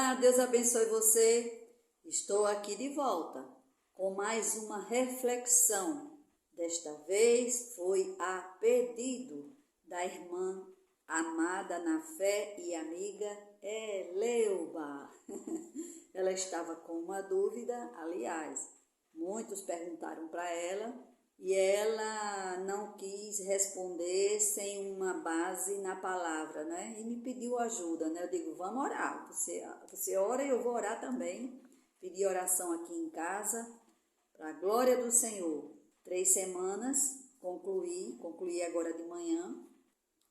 Olá, Deus abençoe você. Estou aqui de volta com mais uma reflexão. Desta vez foi a pedido da irmã amada na fé e amiga Eleuba. Ela estava com uma dúvida, aliás, muitos perguntaram para ela e ela não quis responder sem uma base na palavra, né? E me pediu ajuda, né? Eu digo, vamos orar. Você ora e eu vou orar também. Pedi oração aqui em casa, para a glória do Senhor. 3 semanas, concluí agora de manhã.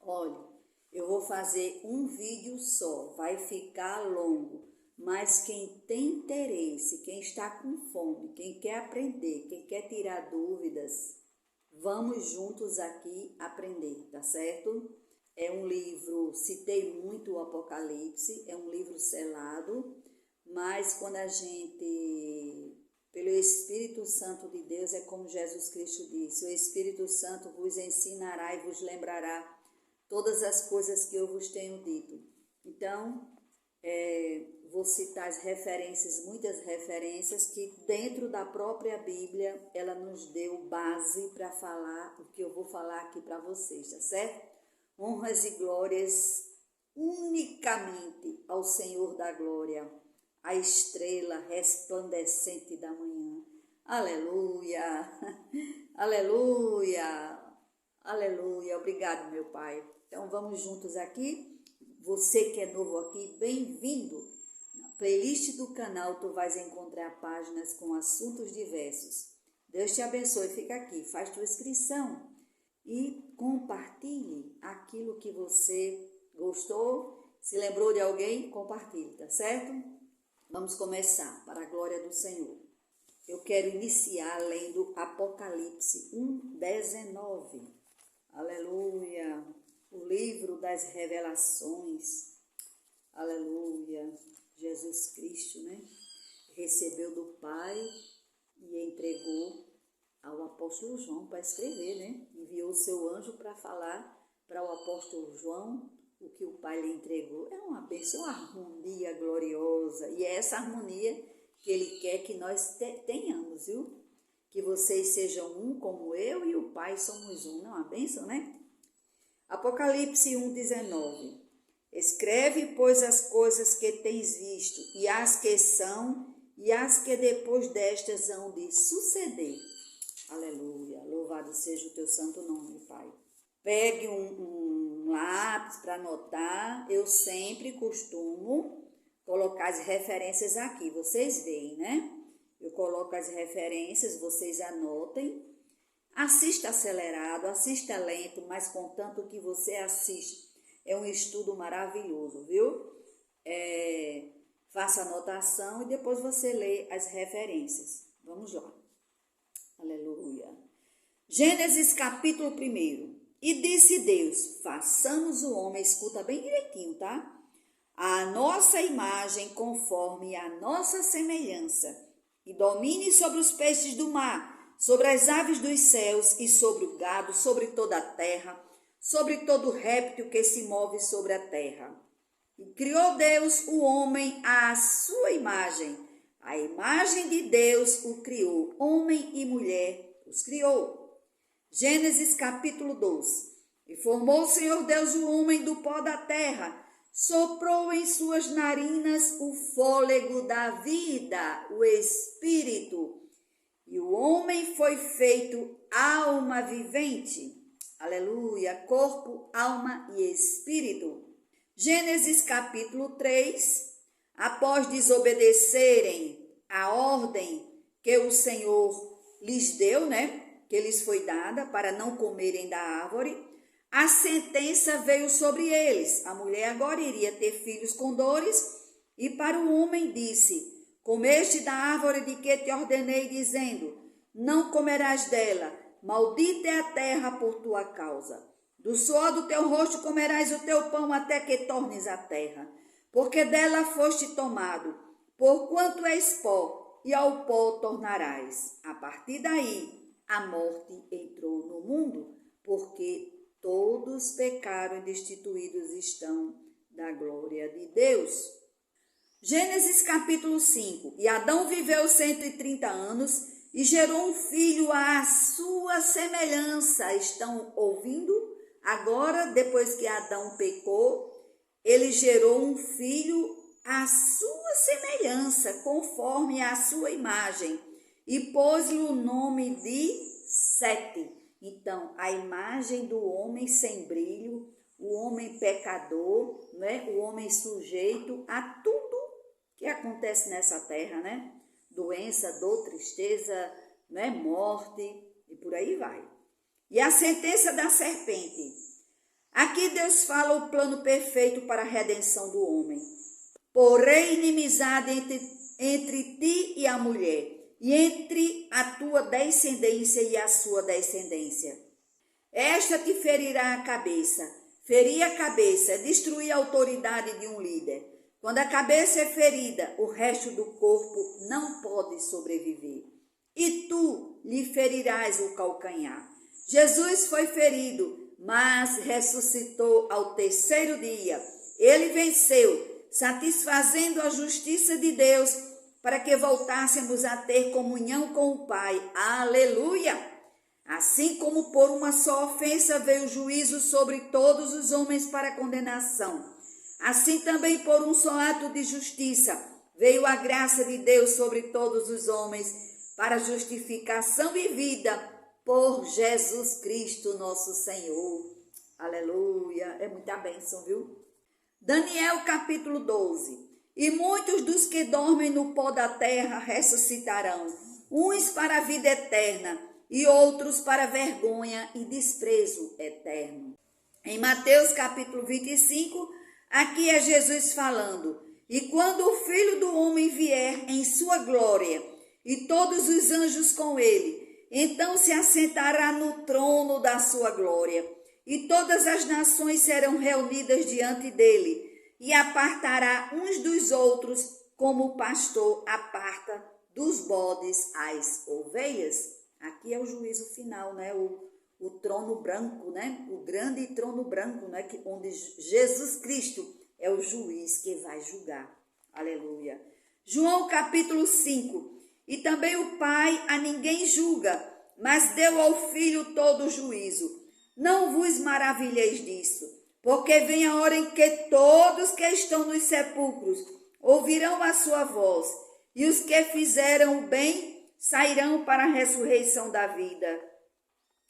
Olha, eu vou fazer um vídeo só, vai ficar longo. Mas quem tem interesse, quem está com fome, quem quer aprender, quem quer tirar dúvidas, vamos juntos aqui aprender, tá certo? É um livro, citei muito o Apocalipse, é um livro selado, mas quando a gente, pelo Espírito Santo de Deus, é como Jesus Cristo disse, o Espírito Santo vos ensinará e vos lembrará todas as coisas que eu vos tenho dito. Então, vou citar as referências, muitas referências que dentro da própria Bíblia ela nos deu base para falar o que eu vou falar aqui para vocês, tá certo? Honras e glórias unicamente ao Senhor da glória, a estrela resplandecente da manhã. Aleluia, aleluia, aleluia, obrigado meu Pai. Então vamos juntos aqui. Você que é novo aqui, bem-vindo. Na playlist do canal tu vais encontrar páginas com assuntos diversos. Deus te abençoe, fica aqui, faz tua inscrição e compartilhe aquilo que você gostou. Se lembrou de alguém, compartilhe, tá certo? Vamos começar, para a glória do Senhor. Eu quero iniciar lendo Apocalipse 1:19. Aleluia. O livro das revelações, aleluia, Jesus Cristo, né? Recebeu do Pai e entregou ao apóstolo João para escrever, né? Enviou o seu anjo para falar para o apóstolo João o que o Pai lhe entregou. É uma bênção, uma harmonia gloriosa, e é essa harmonia que Ele quer que nós tenhamos, viu? Que vocês sejam um como eu e o Pai somos um, não é uma bênção, né? Apocalipse 1:19. Escreve, pois, as coisas que tens visto, e as que são, e as que depois destas hão de suceder. Aleluia. Louvado seja o teu santo nome, Pai. Pegue um lápis para anotar. Eu sempre costumo colocar as referências aqui. Vocês veem, né? Eu coloco as referências, vocês anotem. Assista acelerado, assista lento, mas contanto que você assiste. É um estudo maravilhoso, viu? Faça anotação e depois você lê as referências. Vamos lá. Aleluia. Gênesis capítulo 1. E disse Deus, façamos o homem, escuta bem direitinho, tá? A nossa imagem conforme a nossa semelhança, e domine sobre os peixes do mar, sobre as aves dos céus e sobre o gado, sobre toda a terra, sobre todo réptil que se move sobre a terra. E criou Deus o homem à sua imagem. A imagem de Deus o criou, homem e mulher os criou. Gênesis capítulo 2. E formou o Senhor Deus o homem do pó da terra, soprou em suas narinas o fôlego da vida, o espírito. E o homem foi feito alma vivente, aleluia, corpo, alma e espírito. Gênesis capítulo 3, após desobedecerem a ordem que o Senhor lhes deu, né, que lhes foi dada para não comerem da árvore, a sentença veio sobre eles. A mulher agora iria ter filhos com dores, e para o homem disse, comeste da árvore de que te ordenei, dizendo, não comerás dela, maldita é a terra por tua causa. Do suor do teu rosto comerás o teu pão até que tornes a terra, porque dela foste tomado, porquanto és pó, e ao pó tornarás. A partir daí, a morte entrou no mundo, porque todos pecaram e destituídos estão da glória de Deus. Gênesis capítulo 5. E Adão viveu 130 anos e gerou um filho à sua semelhança. Estão ouvindo? Agora, depois que Adão pecou, ele gerou um filho à sua semelhança, conforme a sua imagem, e pôs-lhe o nome de Sete. Então, a imagem do homem sem brilho, o homem pecador, né? O homem sujeito a tudo que acontece nessa terra, né? Doença, dor, tristeza, né? Morte e por aí vai. E a sentença da serpente. Aqui Deus fala o plano perfeito para a redenção do homem. Porém, inimizade entre ti e a mulher, e entre a tua descendência e a sua descendência. Esta te ferirá a cabeça. Ferir a cabeça é destruir a autoridade de um líder. Quando a cabeça é ferida, o resto do corpo não pode sobreviver. E tu lhe ferirás o calcanhar. Jesus foi ferido, mas ressuscitou ao terceiro dia. Ele venceu, satisfazendo a justiça de Deus, para que voltássemos a ter comunhão com o Pai. Aleluia! Assim como por uma só ofensa veio o juízo sobre todos os homens para condenação, assim também por um só ato de justiça veio a graça de Deus sobre todos os homens para justificação e vida por Jesus Cristo nosso Senhor. Aleluia! É muita bênção, viu? Daniel capítulo 12. E muitos dos que dormem no pó da terra ressuscitarão, uns para a vida eterna e outros para vergonha e desprezo eterno. Em Mateus capítulo 25, aqui é Jesus falando. E quando o Filho do Homem vier em sua glória e todos os anjos com ele, então se assentará no trono da sua glória, e todas as nações serão reunidas diante dele, e apartará uns dos outros, como o pastor aparta dos bodes as ovelhas. Aqui é o juízo final, né? O trono branco, né? O grande trono branco, né? Onde Jesus Cristo é o juiz que vai julgar. Aleluia. João capítulo 5. E também o Pai a ninguém julga, mas deu ao Filho todo o juízo. Não vos maravilheis disso, porque vem a hora em que todos que estão nos sepulcros ouvirão a sua voz, e os que fizeram o bem sairão para a ressurreição da vida,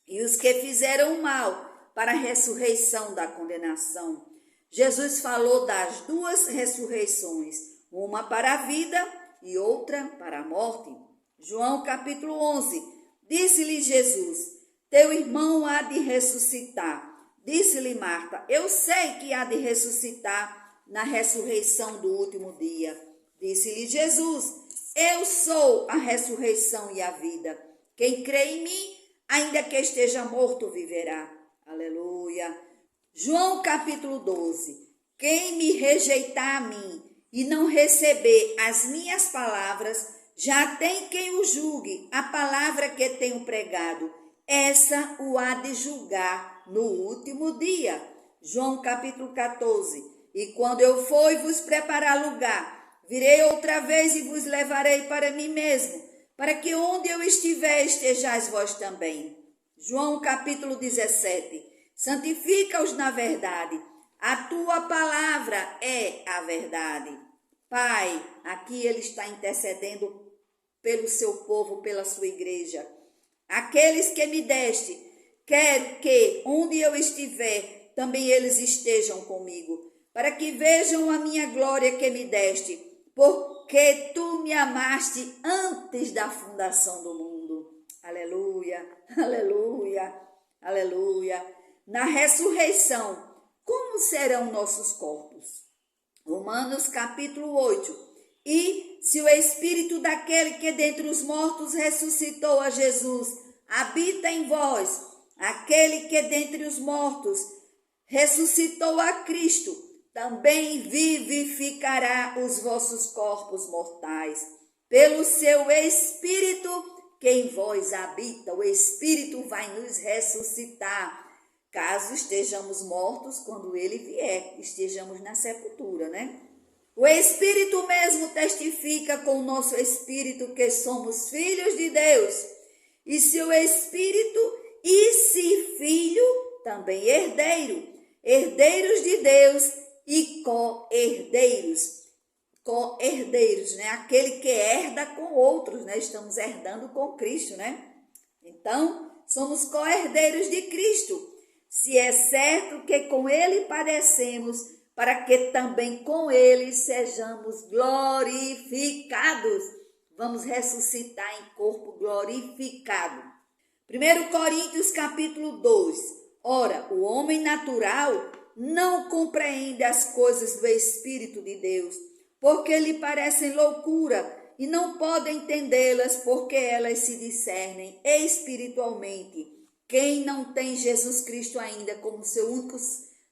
e os que fizeram o mal para a ressurreição da condenação. Jesus falou das duas ressurreições, uma para a vida e outra para a morte. João capítulo 11. Disse-lhe Jesus: teu irmão há de ressuscitar. Disse-lhe Marta: eu sei que há de ressuscitar na ressurreição do último dia. Disse-lhe Jesus: eu sou a ressurreição e a vida. Quem crê em mim, ainda que esteja morto, viverá. Aleluia. João capítulo 12. Quem me rejeitar a mim e não receber as minhas palavras, já tem quem o julgue. A palavra que tenho pregado, essa o há de julgar no último dia. João capítulo 14. E quando eu for e vos preparar lugar, virei outra vez e vos levarei para mim mesmo, para que onde eu estiver estejais vós também. João capítulo 17. Santifica-os na verdade. A tua palavra é a verdade. Pai, aqui ele está intercedendo pelo seu povo, pela sua igreja. Aqueles que me deste, quero que onde eu estiver, também eles estejam comigo, para que vejam a minha glória que me deste, porque tu me amaste antes da fundação do mundo. Aleluia, aleluia, aleluia. Na ressurreição, como serão nossos corpos? Romanos capítulo 8. E se o espírito daquele que dentre os mortos ressuscitou a Jesus habita em vós, aquele que dentre os mortos ressuscitou a Cristo, também vivificará os vossos corpos mortais, pelo seu Espírito que em vós habita. O Espírito vai nos ressuscitar, caso estejamos mortos quando ele vier, estejamos na sepultura, né? O Espírito mesmo testifica com o nosso espírito que somos filhos de Deus. E se o Espírito, e se filho, também herdeiro, herdeiros de Deus e co-herdeiros. Co-herdeiros, né? Aquele que herda com outros, né? Estamos herdando com Cristo, né? Então, somos co-herdeiros de Cristo. Se é certo que com Ele padecemos, para que também com Ele sejamos glorificados. Vamos ressuscitar em corpo glorificado. 1 Coríntios capítulo 2. Ora, o homem natural não compreende as coisas do Espírito de Deus, porque lhe parecem loucura, e não pode entendê-las, porque elas se discernem espiritualmente. Quem não tem Jesus Cristo ainda como seu único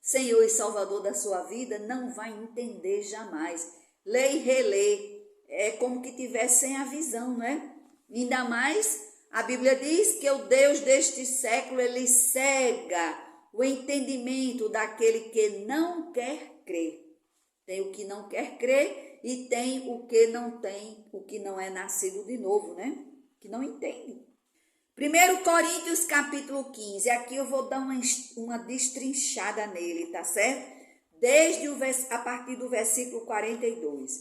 Senhor e Salvador da sua vida, não vai entender jamais. Lê e relê, é como que tivesse sem a visão, né? Ainda mais, a Bíblia diz que o Deus deste século, ele cega o entendimento daquele que não quer crer. Tem o que não quer crer e tem o que não tem, o que não é nascido de novo, né? Que não entende. 1 Coríntios capítulo 15, aqui eu vou dar uma destrinchada nele, tá certo? A partir do versículo 42.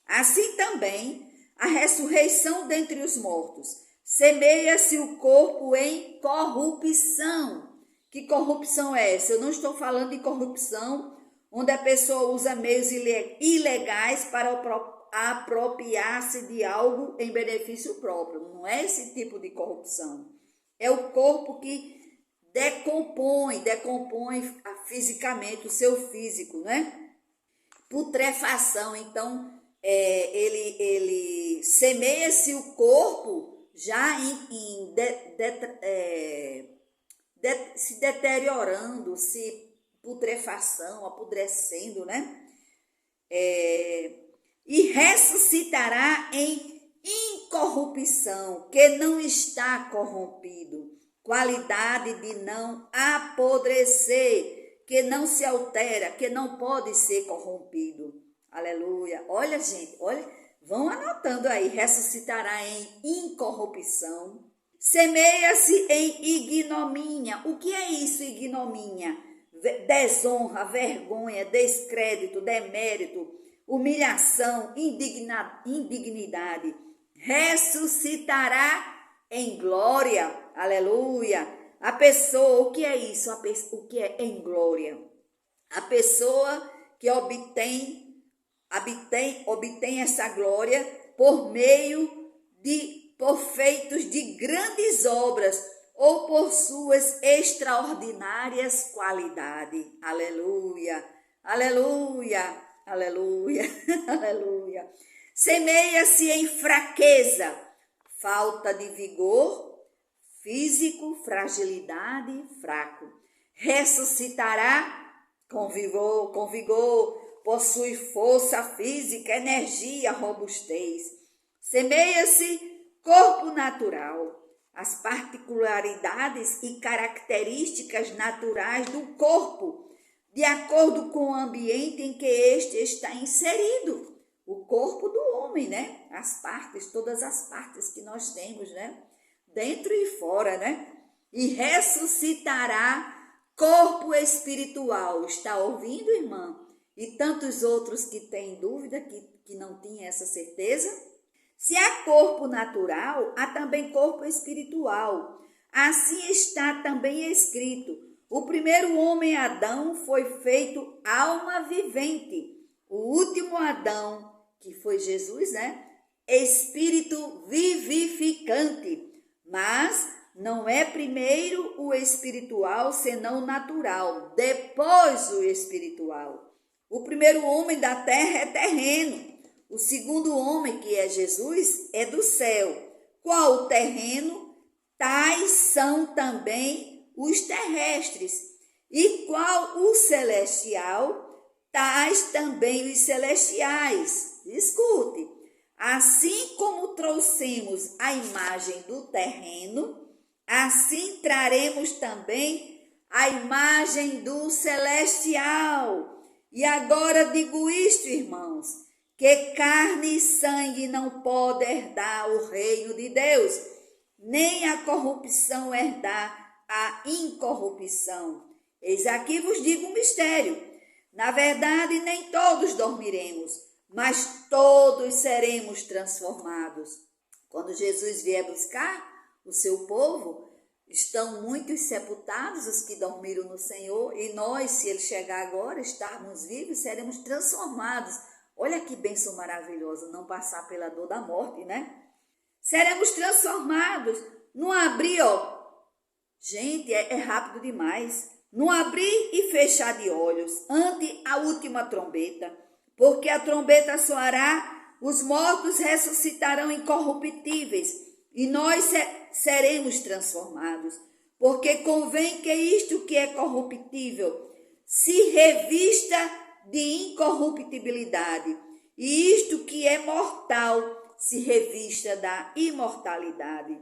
Assim também, a ressurreição dentre os mortos, semeia-se o corpo em corrupção. Que corrupção é essa? Eu não estou falando de corrupção onde a pessoa usa meios ilegais para apropriar-se de algo em benefício próprio. Não é esse tipo de corrupção. É o corpo que decompõe fisicamente, o seu físico, né? Putrefação. Então, ele semeia-se o corpo já se deteriorando, se putrefação, apodrecendo, né? E ressuscitará em incorrupção, que não está corrompido, qualidade de não apodrecer, que não se altera, que não pode ser corrompido. Aleluia. Olha, gente, olha, vão anotando aí, ressuscitará em incorrupção, semeia-se em ignomínia. O que é isso, ignomínia? Desonra, vergonha, descrédito, demérito, humilhação, indignidade. Ressuscitará em glória, aleluia. A pessoa, o que é isso? O que é em glória? A pessoa que obtém essa glória por feitos de grandes obras, ou por suas extraordinárias qualidades. Aleluia, aleluia, aleluia, aleluia. Semeia-se em fraqueza, falta de vigor físico, fragilidade, fraco. Ressuscitará com vigor, possui força física, energia, robustez. Semeia-se corpo natural, as particularidades e características naturais do corpo, de acordo com o ambiente em que este está inserido. O corpo do homem, né? As partes, todas as partes que nós temos, né? Dentro e fora, né? E ressuscitará corpo espiritual. Está ouvindo, irmã? E tantos outros que têm dúvida, que não tinham essa certeza. Se há corpo natural, há também corpo espiritual. Assim está também escrito: o primeiro homem, Adão, foi feito alma vivente. O último Adão, que foi Jesus, né? Espírito vivificante. Mas não é primeiro o espiritual, senão o natural, depois o espiritual. O primeiro homem da terra é terreno. O segundo homem, que é Jesus, é do céu. Qual o terreno? Tais são também os terrestres. E qual o celestial? Tais também os celestiais. Escute. Assim como trouxemos a imagem do terreno, assim traremos também a imagem do celestial. E agora digo isto, irmãos, que carne e sangue não podem herdar o reino de Deus, nem a corrupção herdar a incorrupção. Eis aqui vos digo um mistério. Na verdade, nem todos dormiremos, mas todos seremos transformados. Quando Jesus vier buscar o seu povo, estão muitos sepultados, os que dormiram no Senhor, e nós, se Ele chegar agora, estarmos vivos, seremos transformados. Olha que bênção maravilhosa, não passar pela dor da morte, né? Seremos transformados. Não abrir, ó. Gente, é rápido demais. Não abrir e fechar de olhos ante a última trombeta, porque a trombeta soará, os mortos ressuscitarão incorruptíveis e nós seremos transformados. Porque convém que isto que é corruptível se revista de incorruptibilidade, e isto que é mortal se revista da imortalidade.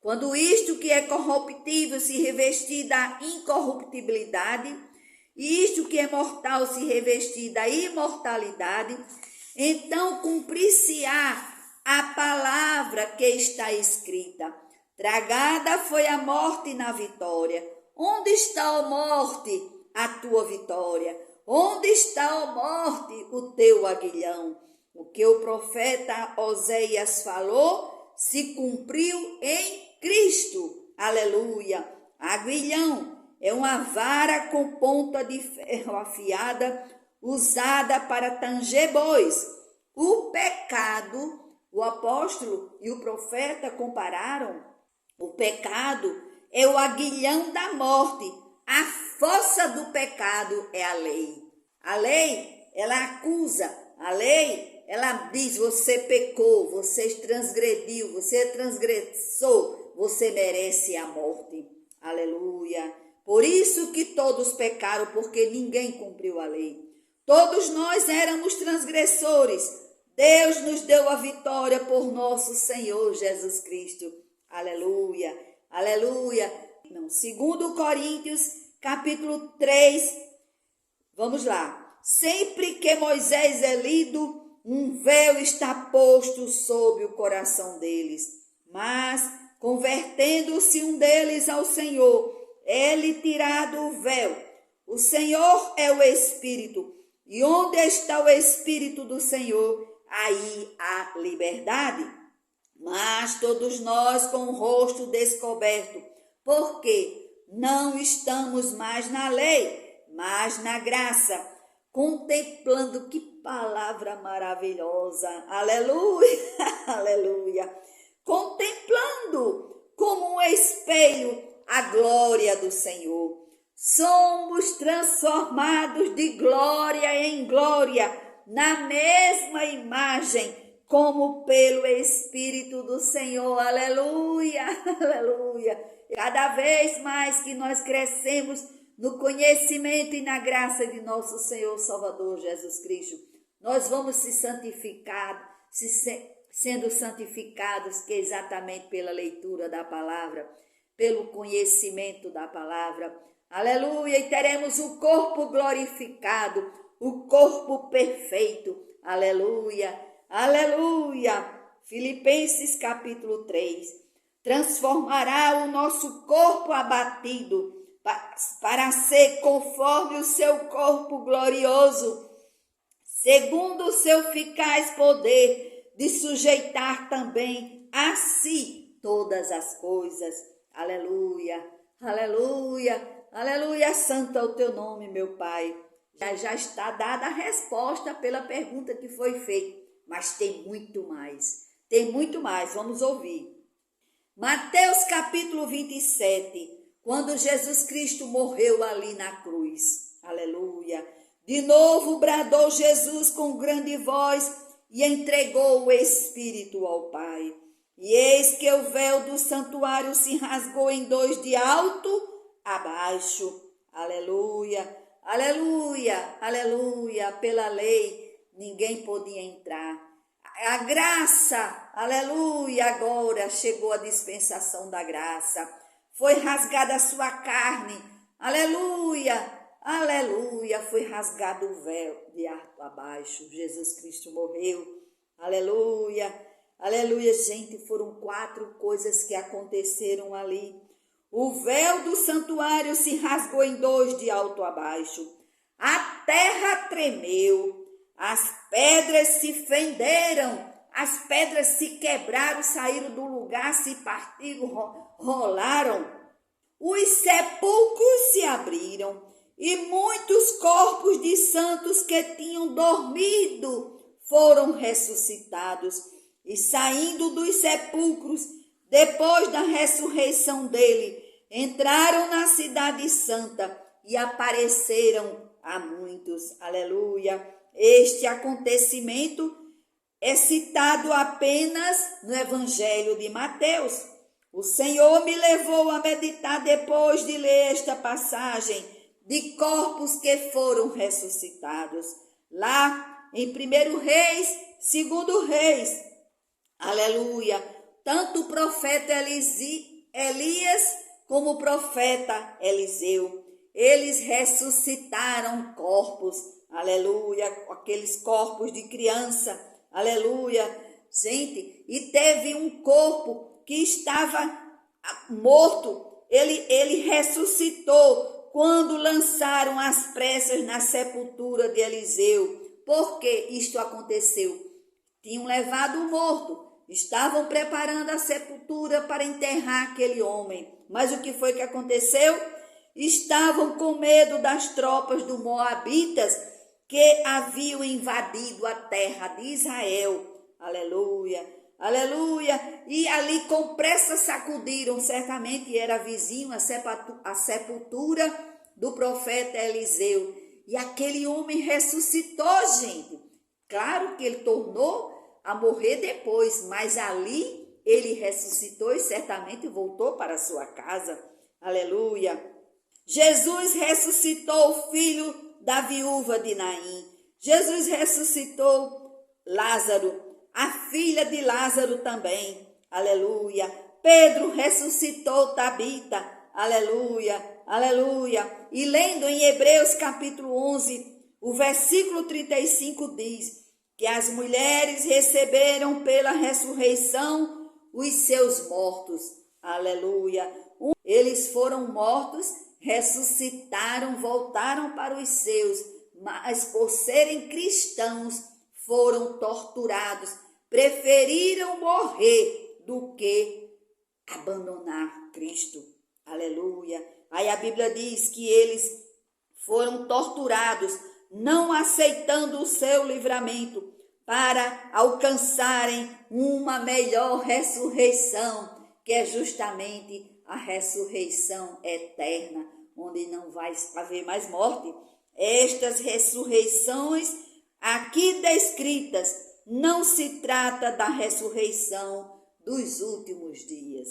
Quando isto que é corruptível se revestir da incorruptibilidade, e isto que é mortal se revestir da imortalidade, então cumprir-se-á a palavra que está escrita. Tragada foi a morte na vitória. Onde está, ó morte, a tua vitória? Onde está, ó morte, o teu aguilhão? O que o profeta Oséias falou se cumpriu em Cristo. Aleluia. Aguilhão é uma vara com ponta de ferro afiada usada para tanger bois. O pecado, o apóstolo e o profeta compararam. O pecado é o aguilhão da morte. A força do pecado é a lei. A lei, ela acusa. A lei, ela diz: você pecou, você transgrediu, você transgressou, você merece a morte. Aleluia. Por isso que todos pecaram, porque ninguém cumpriu a lei. Todos nós éramos transgressores. Deus nos deu a vitória por nosso Senhor Jesus Cristo. Aleluia, aleluia. Não, 2 Coríntios, capítulo 3, vamos lá. Sempre que Moisés é lido, um véu está posto sobre o coração deles. Mas, convertendo-se um deles ao Senhor, é-lhe tirado o véu. O Senhor é o Espírito, e onde está o Espírito do Senhor, aí há liberdade. Mas todos nós com o rosto descoberto, porque não estamos mais na lei, mas na graça, contemplando, que palavra maravilhosa, aleluia, aleluia, contemplando como um espelho a glória do Senhor. Somos transformados de glória em glória, na mesma imagem, como pelo Espírito do Senhor, aleluia, aleluia. Cada vez mais que nós crescemos no conhecimento e na graça de nosso Senhor Salvador Jesus Cristo, nós vamos se santificar, sendo santificados, que exatamente pela leitura da palavra, pelo conhecimento da palavra, aleluia, e teremos o corpo glorificado, o corpo perfeito, aleluia, aleluia. Filipenses capítulo 3, transformará o nosso corpo abatido para ser conforme o seu corpo glorioso, segundo o seu eficaz poder de sujeitar também a si todas as coisas. Aleluia, aleluia, aleluia, santo é o teu nome, meu Pai. Já está dada a resposta pela pergunta que foi feita, mas tem muito mais, vamos ouvir. Mateus capítulo 27, quando Jesus Cristo morreu ali na cruz, aleluia, de novo bradou Jesus com grande voz e entregou o Espírito ao Pai. E eis que o véu do santuário se rasgou em dois de alto a baixo, aleluia, aleluia, aleluia. Pela lei ninguém podia entrar. A graça, aleluia, agora chegou a dispensação da graça. Foi rasgada a sua carne, aleluia, Aleluia, foi rasgado o véu de alto a baixo. Jesus Cristo morreu. Aleluia, aleluia, gente, foram 4 coisas que aconteceram ali. O véu do santuário se rasgou em 2 de alto a baixo. A terra tremeu, as pedras se fenderam, as pedras se quebraram, saíram do lugar, se partiram, rolaram. Os sepulcros se abriram e muitos corpos de santos que tinham dormido foram ressuscitados. E saindo dos sepulcros, depois da ressurreição dele, entraram na cidade santa e apareceram a muitos. Aleluia! Este acontecimento é citado apenas no Evangelho de Mateus. O Senhor me levou a meditar, depois de ler esta passagem, de corpos que foram ressuscitados. Lá em 1 Reis, 2 Reis, aleluia, tanto o profeta Elias como o profeta Eliseu, eles ressuscitaram corpos, aleluia, aqueles corpos de criança, aleluia, gente, e teve um corpo que estava morto, ele ressuscitou quando lançaram as pressas na sepultura de Eliseu. Por que isto aconteceu? Tinham levado o morto, estavam preparando a sepultura para enterrar aquele homem. Mas o que foi que aconteceu? Estavam com medo das tropas dos moabitas que haviam invadido a terra de Israel. Aleluia, aleluia. E ali com pressa sacudiram, certamente era vizinho a sepultura do profeta Eliseu. E aquele homem ressuscitou, gente. Claro que ele tornou a morrer depois, mas ali ele ressuscitou e certamente voltou para a sua casa. Aleluia. Jesus ressuscitou o filho da viúva de Naim. Jesus ressuscitou Lázaro, a filha de Lázaro também. Aleluia. Pedro ressuscitou Tabita. Aleluia, aleluia. E lendo em Hebreus capítulo 11, o versículo 35 diz que as mulheres receberam pela ressurreição os seus mortos. Aleluia. Eles foram mortos, ressuscitaram, voltaram para os seus, mas por serem cristãos foram torturados, preferiram morrer do que abandonar Cristo. Aleluia. Aí a Bíblia diz que eles foram torturados, não aceitando o seu livramento, para alcançarem uma melhor ressurreição, que é justamente a ressurreição eterna, onde não vai haver mais morte. Estas ressurreições aqui descritas não se trata da ressurreição dos últimos dias.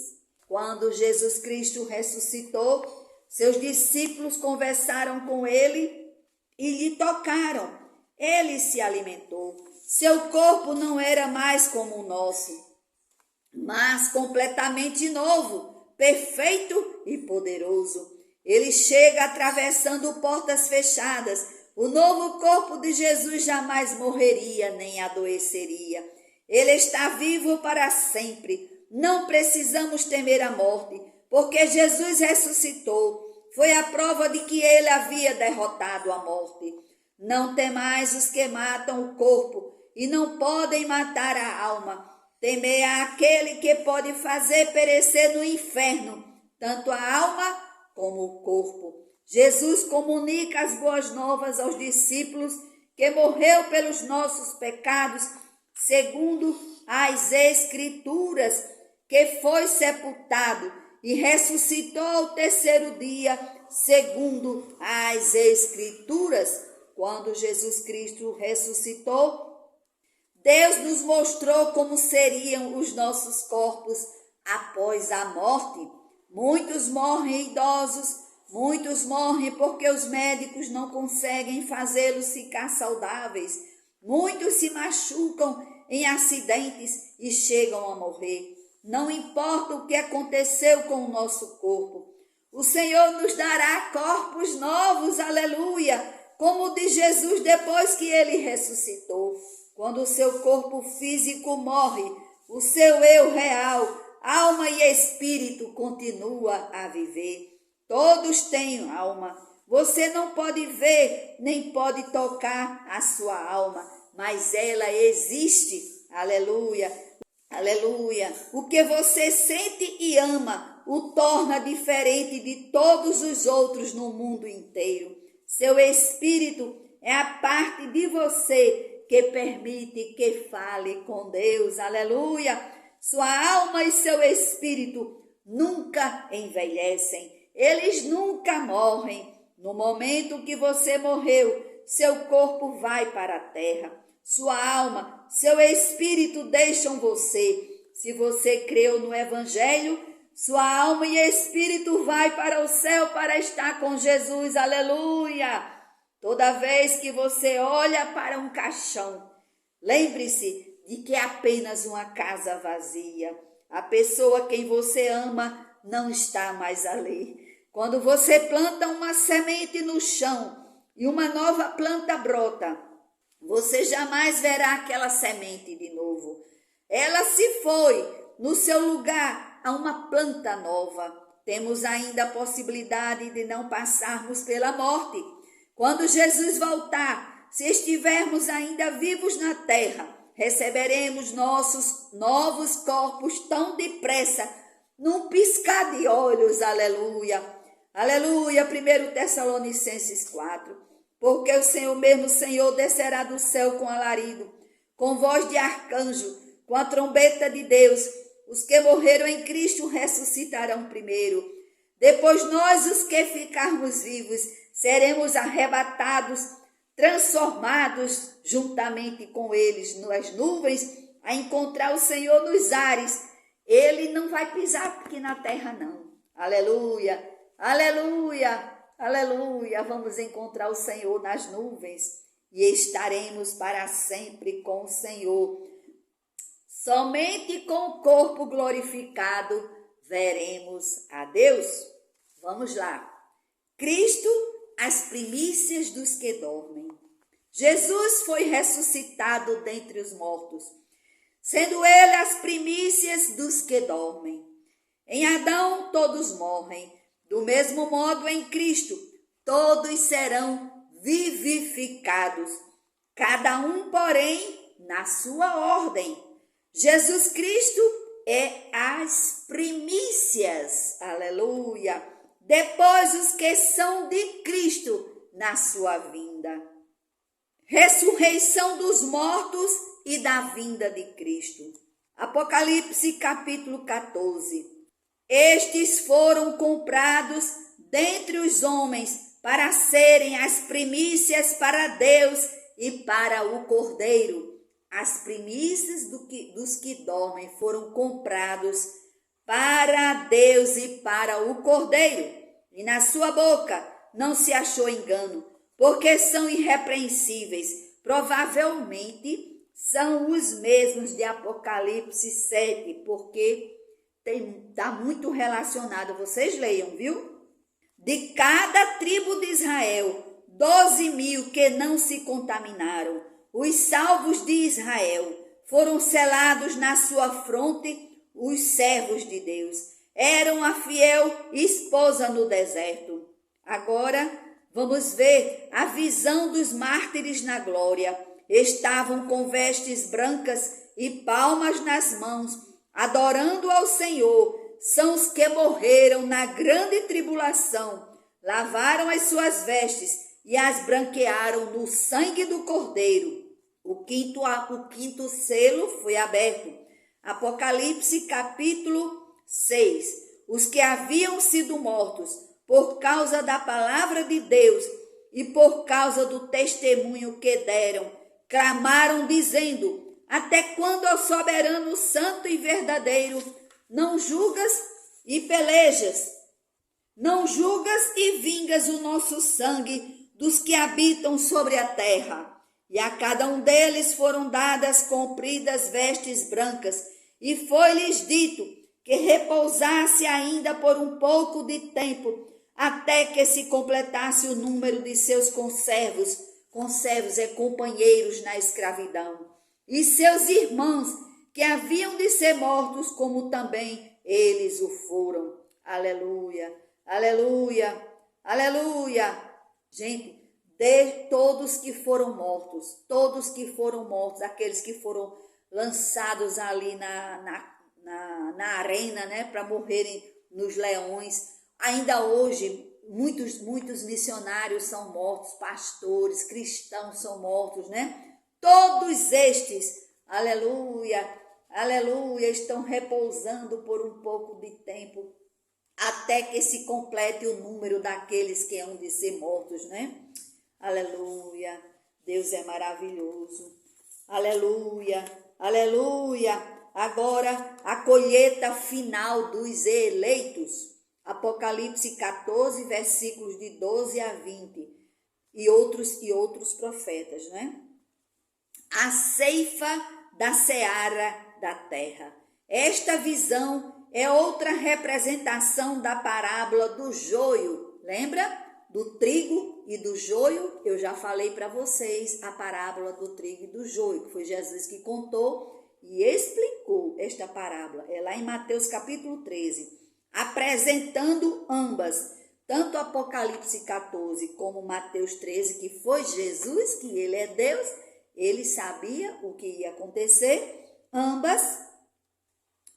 Quando Jesus Cristo ressuscitou, seus discípulos conversaram com ele e lhe tocaram. Ele se alimentou. Seu corpo não era mais como o nosso, mas completamente novo, perfeito e poderoso. Ele chega atravessando portas fechadas. O novo corpo de Jesus jamais morreria nem adoeceria. Ele está vivo para sempre. Não precisamos temer a morte, porque Jesus ressuscitou. Foi a prova de que ele havia derrotado a morte. Não temais os que matam o corpo e não podem matar a alma. Temei aquele que pode fazer perecer no inferno tanto a alma como o corpo. Jesus comunica as boas novas aos discípulos que morreu pelos nossos pecados, segundo as Escrituras, que foi sepultado e ressuscitou ao terceiro dia, segundo as Escrituras. Quando Jesus Cristo ressuscitou, Deus nos mostrou como seriam os nossos corpos após a morte. Muitos morrem idosos, muitos morrem porque os médicos não conseguem fazê-los ficar saudáveis. Muitos se machucam em acidentes e chegam a morrer. Não importa o que aconteceu com o nosso corpo. O Senhor nos dará corpos novos, aleluia, como o de Jesus depois que ele ressuscitou. Quando o seu corpo físico morre, o seu eu real, alma e espírito continua a viver. Todos têm alma. Você não pode ver nem pode tocar a sua alma, mas ela existe. Aleluia, aleluia. O que você sente e ama o torna diferente de todos os outros no mundo inteiro. Seu espírito é a parte de você que permite que fale com Deus. Aleluia. Sua alma e seu espírito nunca envelhecem. Eles nunca morrem. No momento que você morreu, seu corpo vai para a terra. Sua alma, seu espírito deixam você. Se você creu no Evangelho, sua alma e espírito vai para o céu para estar com Jesus. Aleluia! Toda vez que você olha para um caixão, lembre-se de que é apenas uma casa vazia. A pessoa quem você ama não está mais ali. Quando você planta uma semente no chão e uma nova planta brota, você jamais verá aquela semente de novo. Ela se foi no seu lugar a uma planta nova. Temos ainda a possibilidade de não passarmos pela morte. Quando Jesus voltar, se estivermos ainda vivos na terra, receberemos nossos novos corpos tão depressa, num piscar de olhos. Aleluia! Aleluia, 1 Tessalonicenses 4. Porque o Senhor mesmo, o Senhor, descerá do céu com alarido, com voz de arcanjo, com a trombeta de Deus. Os que morreram em Cristo ressuscitarão primeiro. Depois nós, os que ficarmos vivos, seremos arrebatados, transformados juntamente com eles nas nuvens, a encontrar o Senhor nos ares. Ele não vai pisar aqui na terra, não. Aleluia! Aleluia, aleluia, vamos encontrar o Senhor nas nuvens e estaremos para sempre com o Senhor. Somente com o corpo glorificado veremos a Deus. Vamos lá. Cristo, as primícias dos que dormem. Jesus foi ressuscitado dentre os mortos, sendo ele as primícias dos que dormem. Em Adão todos morrem. Do mesmo modo, em Cristo, todos serão vivificados, cada um, porém, na sua ordem. Jesus Cristo é as primícias, aleluia. Depois os que são de Cristo na sua vinda. Ressurreição dos mortos e da vinda de Cristo. Apocalipse capítulo 14. Estes foram comprados dentre os homens para serem as primícias para Deus e para o Cordeiro. As primícias dos que dormem foram comprados para Deus e para o Cordeiro. E na sua boca não se achou engano, porque são irrepreensíveis. Provavelmente são os mesmos de Apocalipse 7, porque está muito relacionado, vocês leiam, viu? De cada tribo de Israel, 12.000 que não se contaminaram. Os salvos de Israel foram selados na sua fronte, os servos de Deus. Eram a fiel esposa no deserto. Agora vamos ver a visão dos mártires na glória. Estavam com vestes brancas e palmas nas mãos, adorando ao Senhor. São os que morreram na grande tribulação, lavaram as suas vestes e as branquearam no sangue do Cordeiro. O quinto selo foi aberto. Apocalipse capítulo 6. Os que haviam sido mortos por causa da palavra de Deus e por causa do testemunho que deram, clamaram dizendo: até quando, ó soberano santo e verdadeiro, não julgas e pelejas? Não julgas e vingas o nosso sangue dos que habitam sobre a terra? E a cada um deles foram dadas compridas vestes brancas, e foi-lhes dito: que repousasse ainda por um pouco de tempo, até que se completasse o número de seus conservos. Conservos é companheiros na escravidão. E seus irmãos, que haviam de ser mortos, como também eles o foram. Aleluia, aleluia, aleluia. Gente, de todos que foram mortos, aqueles que foram lançados ali na arena, né, para morrerem nos leões. Ainda hoje, muitos missionários são mortos, pastores, cristãos são mortos, né? Todos estes, aleluia, aleluia, estão repousando por um pouco de tempo, até que se complete o número daqueles que hão de ser mortos, né? Aleluia, Deus é maravilhoso. Aleluia, aleluia. Agora a colheita final dos eleitos. Apocalipse 14, versículos de 12 a 20. E outros profetas, né? A ceifa da seara da terra. Esta visão é outra representação da parábola do joio. Lembra? Do trigo e do joio, eu já falei para vocês a parábola do trigo e do joio, que foi Jesus que contou e explicou esta parábola. É lá em Mateus capítulo 13, apresentando ambas, tanto Apocalipse 14 como Mateus 13, que foi Jesus, que ele é Deus, ele sabia o que ia acontecer, ambas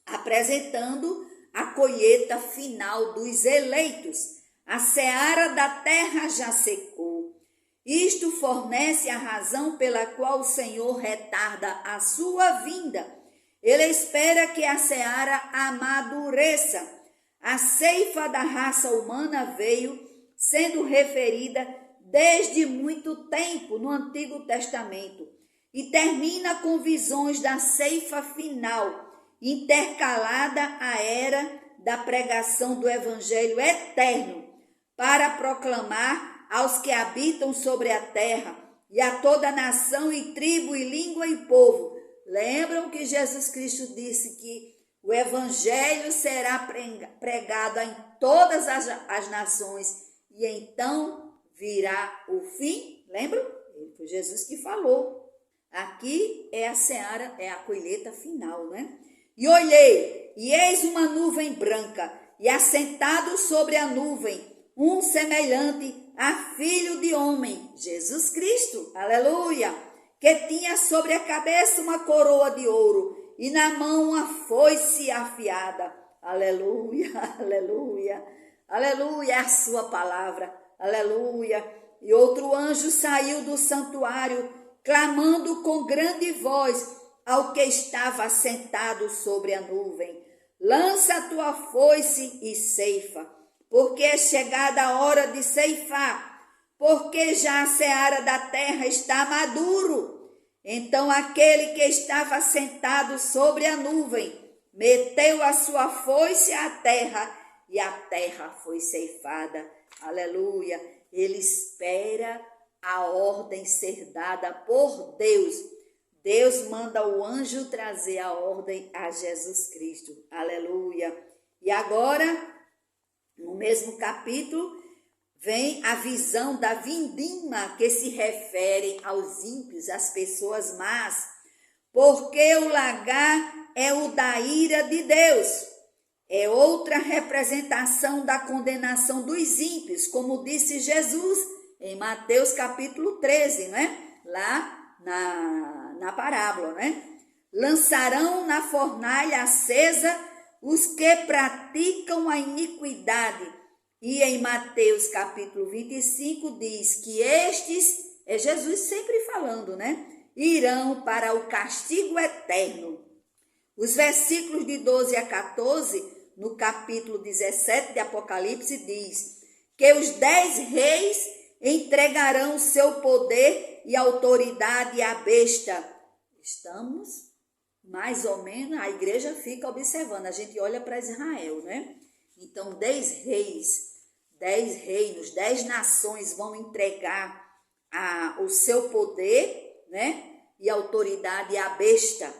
apresentando a colheita final dos eleitos. A seara da terra já secou. Isto fornece a razão pela qual o Senhor retarda a sua vinda. Ele espera que a seara amadureça. A ceifa da raça humana veio sendo referida desde muito tempo no Antigo Testamento e termina com visões da ceifa final, intercalada à era da pregação do Evangelho eterno, para proclamar aos que habitam sobre a terra e a toda nação e tribo e língua e povo. Lembram que Jesus Cristo disse que o evangelho será pregado em todas as nações e então virá o fim? Lembram? Foi Jesus que falou. Aqui é a seara, é a colheita final, né? E olhei, e eis uma nuvem branca, e assentado sobre a nuvem, um semelhante a filho de homem, Jesus Cristo, aleluia, que tinha sobre a cabeça uma coroa de ouro e na mão uma foice afiada, aleluia, aleluia, aleluia, é a sua palavra, aleluia. E outro anjo saiu do santuário, clamando com grande voz ao que estava sentado sobre a nuvem: lança a tua foice e ceifa, porque é chegada a hora de ceifar, porque já a seara da terra está maduro. Então aquele que estava sentado sobre a nuvem meteu a sua foice à terra, e a terra foi ceifada. Aleluia! Ele espera a ordem ser dada por Deus. Deus manda o anjo trazer a ordem a Jesus Cristo. Aleluia! E agora, no mesmo capítulo, vem a visão da vindima, que se refere aos ímpios, às pessoas más, porque o lagar é o da ira de Deus. É outra representação da condenação dos ímpios, como disse Jesus em Mateus capítulo 13, né? Lá na parábola, né? Lançarão na fornalha acesa os que praticam a iniquidade. E em Mateus capítulo 25 diz que estes, é Jesus sempre falando, né? Irão para o castigo eterno. Os versículos de 12 a 14, no capítulo 17 de Apocalipse, diz que os 10 reis entregarão seu poder e autoridade à besta. Estamos mais ou menos, a igreja fica observando, a gente olha para Israel, né? Então 10 reis, 10 reinos, 10 nações vão entregar o seu poder, né? E autoridade à besta.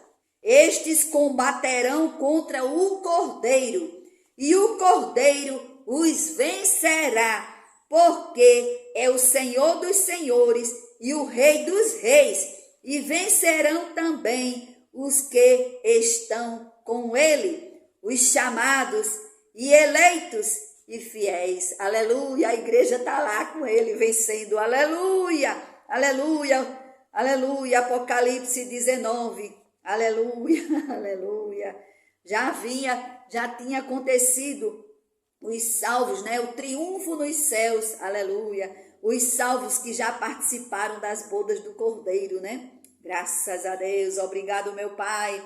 Estes combaterão contra o Cordeiro, e o Cordeiro os vencerá, porque é o Senhor dos senhores e o Rei dos reis, e vencerão também os que estão com ele, os chamados e eleitos e fiéis. Aleluia, a igreja está lá com ele vencendo. Aleluia, aleluia, aleluia. Apocalipse 19. Aleluia, aleluia. Já tinha acontecido os salvos, né? O triunfo nos céus, aleluia. Os salvos que já participaram das bodas do Cordeiro, né? Graças a Deus, obrigado, meu Pai.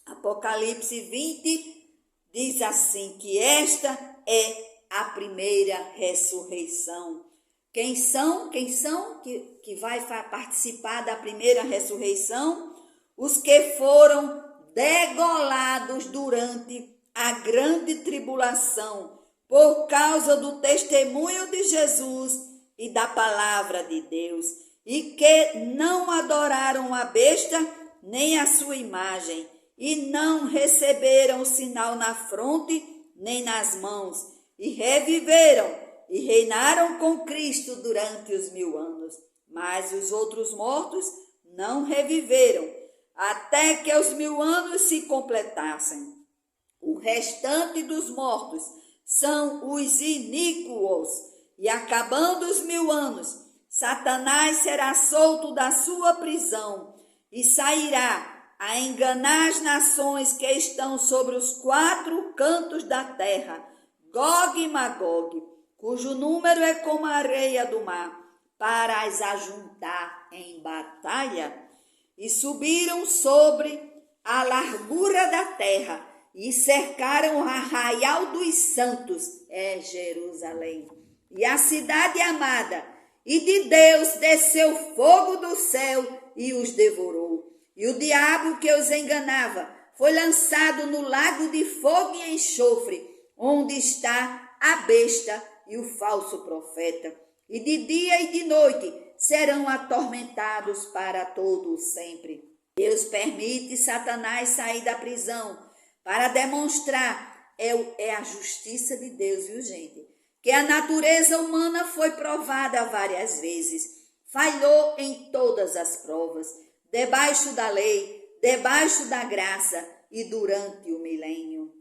Apocalipse 20 diz assim, que esta é a primeira ressurreição. Quem são que vai participar da primeira ressurreição? Os que foram degolados durante a grande tribulação, por causa do testemunho de Jesus e da palavra de Deus, e que não adoraram a besta nem a sua imagem, e não receberam o sinal na fronte nem nas mãos, e reviveram e reinaram com Cristo durante os 1000 anos. Mas os outros mortos não reviveram, até que os 1000 anos se completassem. O restante dos mortos são os iníquos, e acabando os 1000 anos, Satanás será solto da sua prisão e sairá a enganar as nações que estão sobre os 4 cantos da terra, Gog e Magog, cujo número é como a areia do mar, para as ajuntar em batalha. E subiram sobre a largura da terra e cercaram o arraial dos santos, Jerusalém, e a cidade amada, e de Deus desceu fogo do céu e os devorou. E o diabo que os enganava foi lançado no lago de fogo e enxofre, onde está a besta e o falso profeta. E de dia e de noite serão atormentados para todo sempre. Deus permite Satanás sair da prisão para demonstrar, é a justiça de Deus, viu, gente? Que a natureza humana foi provada várias vezes, falhou em todas as provas, debaixo da lei, debaixo da graça e durante o milênio.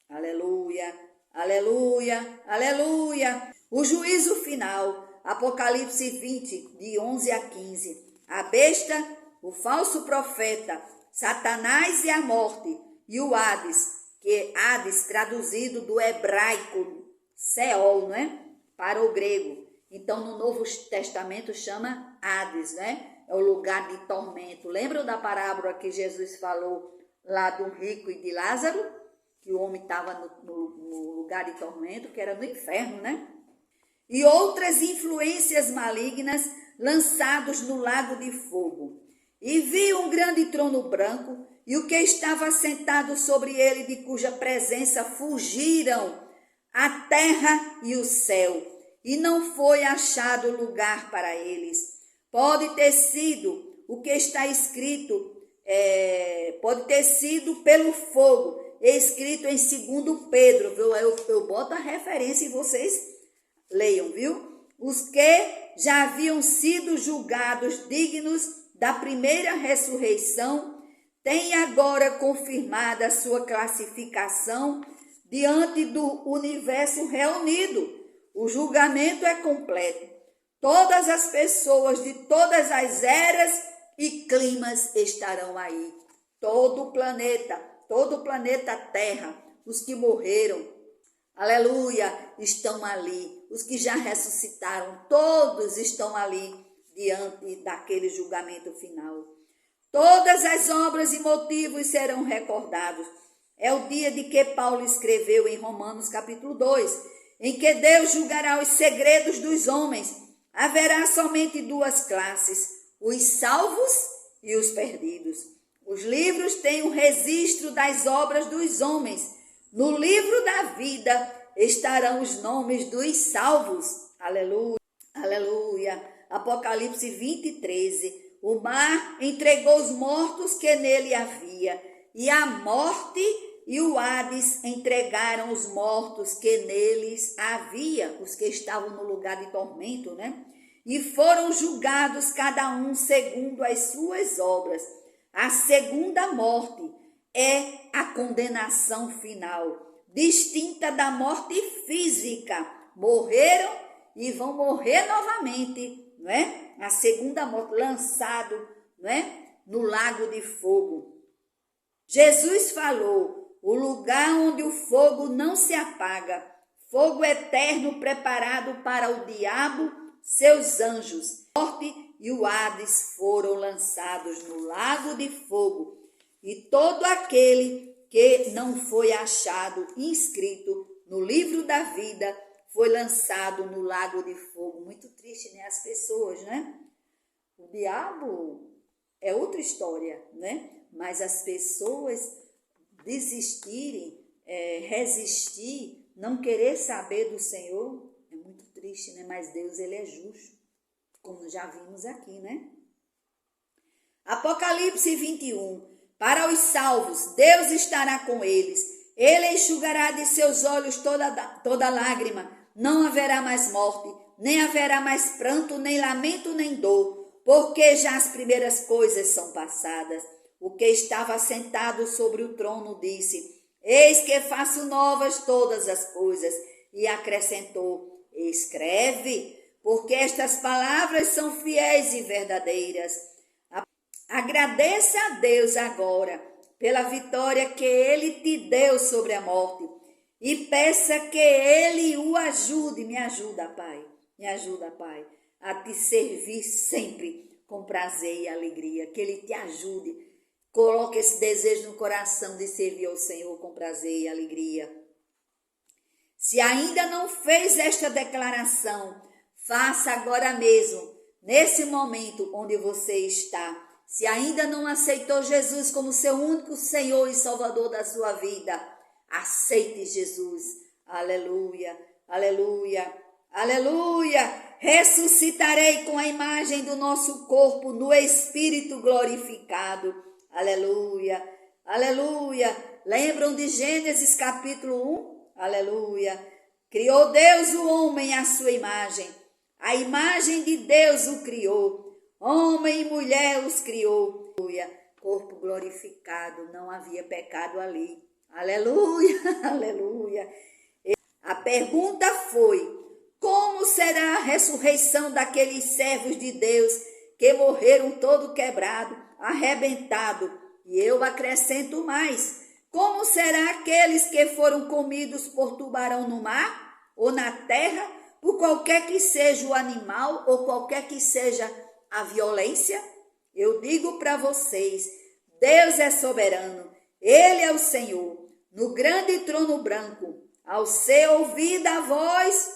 Aleluia, aleluia, aleluia. O juízo final, Apocalipse 20, de 11 a 15. A besta, o falso profeta, Satanás e a morte, e o Hades, que Hades traduzido do hebraico Seol, não é? Para o grego. Então, no Novo Testamento chama Hades, né? É o lugar de tormento. Lembram da parábola que Jesus falou lá do rico e de Lázaro? Que o homem estava no lugar de tormento, que era no inferno, né? E outras influências malignas lançados no lago de fogo. E vi um grande trono branco, e o que estava sentado sobre ele, de cuja presença fugiram a terra e o céu, e não foi achado lugar para eles. Pode ter sido o que está escrito, pode ter sido pelo fogo, escrito em 2 Pedro, viu? Eu boto a referência e vocês leiam, viu? Os que já haviam sido julgados dignos da primeira ressurreição têm agora confirmada a sua classificação diante do universo reunido. O julgamento é completo. Todas as pessoas de todas as eras e climas estarão aí. Todo o planeta Terra, os que morreram, aleluia, estão ali. Os que já ressuscitaram, todos estão ali diante daquele julgamento final. Todas as obras e motivos serão recordados. É o dia de que Paulo escreveu em Romanos capítulo 2, em que Deus julgará os segredos dos homens. Haverá somente 2 classes, os salvos e os perdidos. Os livros têm um registro das obras dos homens. No livro da vida estarão os nomes dos salvos. Aleluia, aleluia. Apocalipse 20, 13. O mar entregou os mortos que nele havia, e a morte e o Hades entregaram os mortos que neles havia, os que estavam no lugar de tormento, né? E foram julgados cada um segundo as suas obras. A segunda morte é a condenação final, distinta da morte física. Morreram e vão morrer novamente, não é? A segunda morte, lançado, não é? No lago de fogo. Jesus falou: o lugar onde o fogo não se apaga, fogo eterno preparado para o diabo, seus anjos. A morte e o Hades foram lançados no lago de fogo, e todo aquele que não foi achado inscrito no livro da vida foi lançado no lago de fogo. Muito triste, né? As pessoas, né? O diabo é outra história, né? Mas as pessoas desistirem, resistir, não querer saber do Senhor, é muito triste, né? Mas Deus, ele é justo, como já vimos aqui, né? Apocalipse 21. Para os salvos, Deus estará com eles. Ele enxugará de seus olhos toda lágrima. Não haverá mais morte, nem haverá mais pranto, nem lamento, nem dor, porque já as primeiras coisas são passadas. O que estava sentado sobre o trono disse: eis que faço novas todas as coisas. E acrescentou: escreve, porque estas palavras são fiéis e verdadeiras. Agradeça a Deus agora pela vitória que Ele te deu sobre a morte e peça que Ele o ajude. Me ajuda, Pai, a te servir sempre com prazer e alegria. Que Ele te ajude. Coloque esse desejo no coração de servir ao Senhor com prazer e alegria. Se ainda não fez esta declaração, faça agora mesmo, nesse momento onde você está. Se ainda não aceitou Jesus como seu único Senhor e Salvador da sua vida, aceite Jesus. Aleluia, aleluia, aleluia. Ressuscitarei com a imagem do nosso corpo no Espírito glorificado. Aleluia, aleluia. Lembram de Gênesis capítulo 1? Aleluia. Criou Deus o homem à sua imagem. A imagem de Deus o criou. Homem e mulher os criou. Aleluia. Corpo glorificado, não havia pecado ali. Aleluia, aleluia. A pergunta foi: como será a ressurreição daqueles servos de Deus que morreram todo quebrado, arrebentado? E eu acrescento mais: como será aqueles que foram comidos por tubarão no mar ou na terra, por qualquer que seja o animal ou qualquer que seja a violência? Eu digo para vocês, Deus é soberano, Ele é o Senhor. No grande trono branco, ao ser ouvida a voz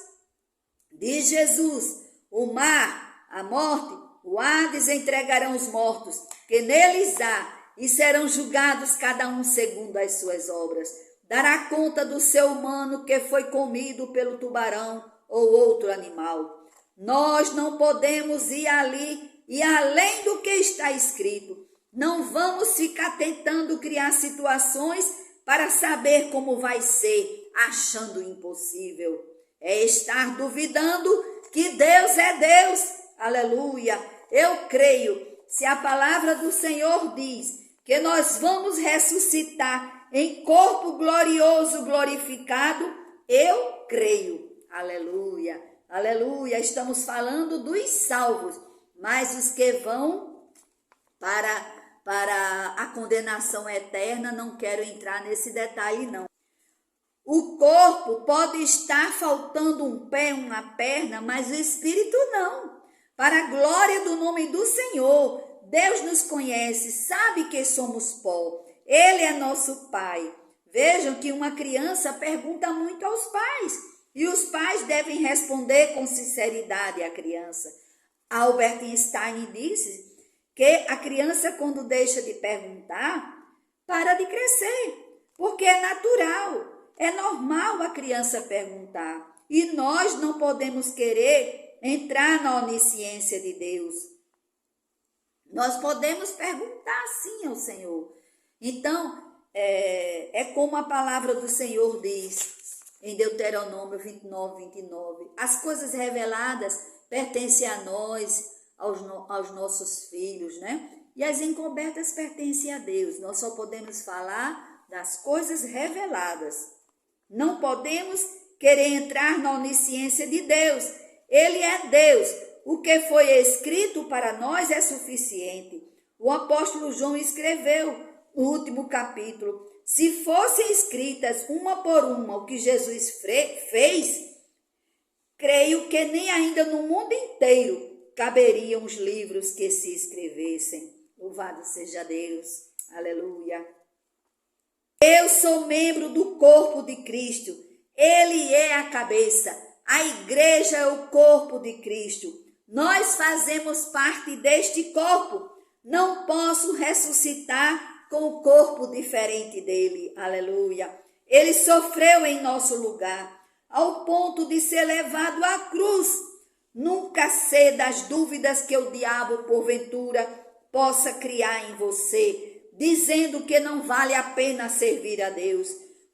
de Jesus, o mar, a morte, o Hades entregarão os mortos que neles há e serão julgados cada um segundo as suas obras. Dará conta do ser humano que foi comido pelo tubarão ou outro animal. Nós não podemos ir ali e além do que está escrito. Não vamos ficar tentando criar situações para saber como vai ser, achando impossível. É estar duvidando que Deus é Deus. Aleluia. Eu creio, se a palavra do Senhor diz que nós vamos ressuscitar em corpo glorioso, glorificado, eu creio. Aleluia. Aleluia. Estamos falando dos salvos, mas os que vão para a condenação eterna, não quero entrar nesse detalhe não. O corpo pode estar faltando um pé, uma perna, mas o espírito não. Para a glória do nome do Senhor, Deus nos conhece, sabe que somos pó. Ele é nosso Pai. Vejam que uma criança pergunta muito aos pais, e os pais devem responder com sinceridade à criança. Albert Einstein disse que a criança, quando deixa de perguntar, para de crescer, porque é natural, é normal a criança perguntar. E nós não podemos querer entrar na onisciência de Deus. Nós podemos perguntar sim ao Senhor. Então, é como a palavra do Senhor diz em Deuteronômio 29. As coisas reveladas pertencem a nós, aos nossos filhos, né? E as encobertas pertencem a Deus. Nós só podemos falar das coisas reveladas. Não podemos querer entrar na onisciência de Deus. Ele é Deus. O que foi escrito para nós é suficiente. O apóstolo João escreveu no último capítulo: se fossem escritas uma por uma o que Jesus fez, creio que nem ainda no mundo inteiro caberiam os livros que se escrevessem. Louvado seja Deus. Aleluia. Eu sou membro do corpo de Cristo. Ele é a cabeça. A igreja é o corpo de Cristo. Nós fazemos parte deste corpo. Não posso ressuscitar com o corpo diferente dele. Aleluia. Ele sofreu em nosso lugar, ao ponto de ser levado à cruz. Nunca ceda às dúvidas que o diabo, porventura, possa criar em você, dizendo que não vale a pena servir a Deus.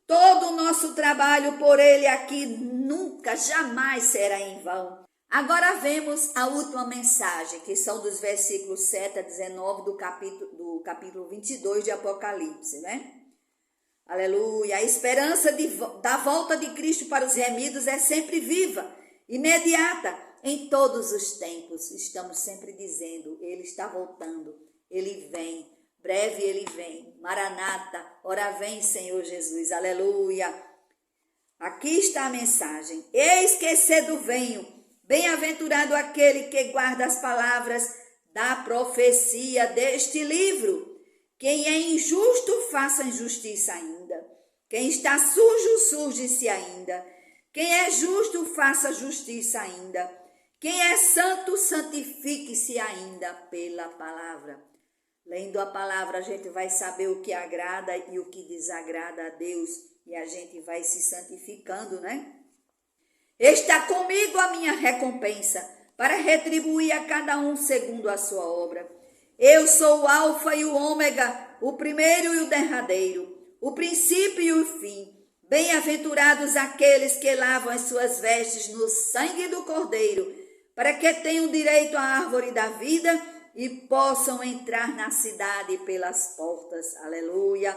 Todo o nosso trabalho por ele aqui nunca, jamais será em vão. Agora vemos a última mensagem, que são dos versículos 7 a 19 do capítulo 22 de Apocalipse, né? Aleluia. A esperança da volta de Cristo para os remidos é sempre viva, imediata, em todos os tempos. Estamos sempre dizendo, ele está voltando, ele vem, breve ele vem. Maranata, ora vem, Senhor Jesus. Aleluia. Aqui está a mensagem. Eis que cedo venho. Bem-aventurado aquele que guarda as palavras da profecia deste livro. Quem é injusto, faça injustiça ainda. Quem está sujo, suje-se ainda. Quem é justo, faça justiça ainda. Quem é santo, santifique-se ainda pela palavra. Lendo a palavra, a gente vai saber o que agrada e o que desagrada a Deus. E a gente vai se santificando, né? Está comigo a minha recompensa, para retribuir a cada um segundo a sua obra. Eu sou o alfa e o ômega, o primeiro e o derradeiro, o princípio e o fim. Bem-aventurados aqueles que lavam as suas vestes no sangue do Cordeiro, para que tenham direito à árvore da vida e possam entrar na cidade pelas portas. Aleluia.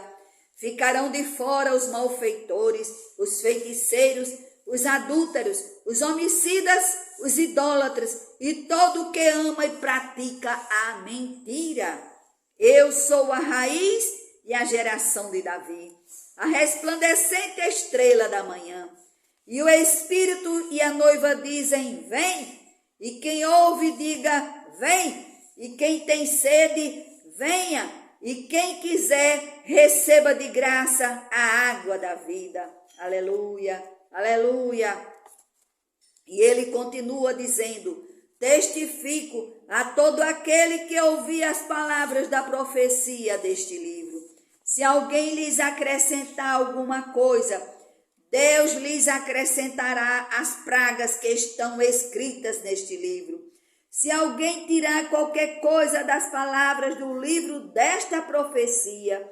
Ficarão de fora os malfeitores, os feiticeiros, os adúlteros, os homicidas, os idólatras e todo o que ama e pratica a mentira. Eu sou a raiz e a geração de Davi, a resplandecente estrela da manhã. E o Espírito e a noiva dizem, vem. E quem ouve, diga, vem. E quem tem sede, venha. E quem quiser, receba de graça a água da vida. Aleluia, aleluia. E ele continua dizendo, testifico a todo aquele que ouvir as palavras da profecia deste livro. Se alguém lhes acrescentar alguma coisa, Deus lhes acrescentará as pragas que estão escritas neste livro. Se alguém tirar qualquer coisa das palavras do livro desta profecia,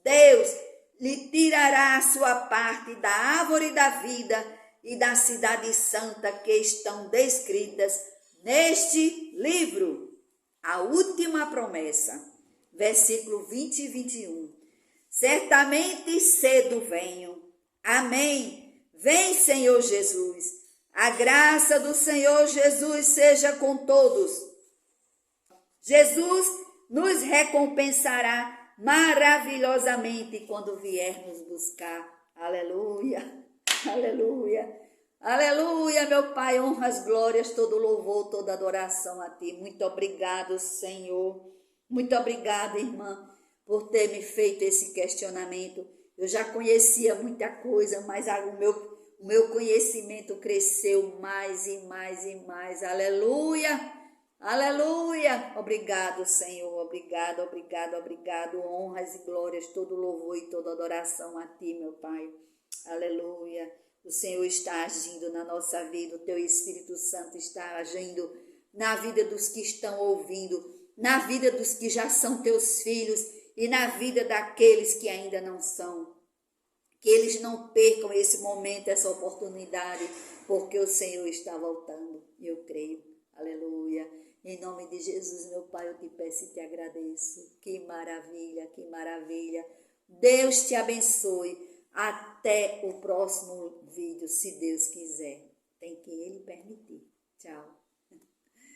Deus lhe tirará a sua parte da árvore da vida e da cidade santa que estão descritas neste livro. A última promessa, versículo 20 e 21. Certamente cedo venho. Amém. Vem, Senhor Jesus. A graça do Senhor Jesus seja com todos. Jesus nos recompensará maravilhosamente quando vier nos buscar. Aleluia, aleluia, aleluia, meu Pai, honras, glórias, todo louvor, toda adoração a Ti. Muito obrigado, Senhor. Muito obrigada, irmã, por ter me feito esse questionamento. Eu já conhecia muita coisa, mas o meu conhecimento cresceu mais e mais e mais. Aleluia, aleluia. Obrigado, Senhor. Obrigado, obrigado, obrigado. Honras e glórias, todo louvor e toda adoração a Ti, meu Pai. Aleluia. O Senhor está agindo na nossa vida. O Teu Espírito Santo está agindo na vida dos que estão ouvindo. na vida dos que já são teus filhos e na vida daqueles que ainda não são. Que eles não percam esse momento, essa oportunidade, porque o Senhor está voltando. Eu creio. Aleluia. Em nome de Jesus, meu Pai, eu te peço e te agradeço. Que maravilha, que maravilha. Deus te abençoe. Até o próximo vídeo, se Deus quiser. Tem que Ele permitir. Tchau.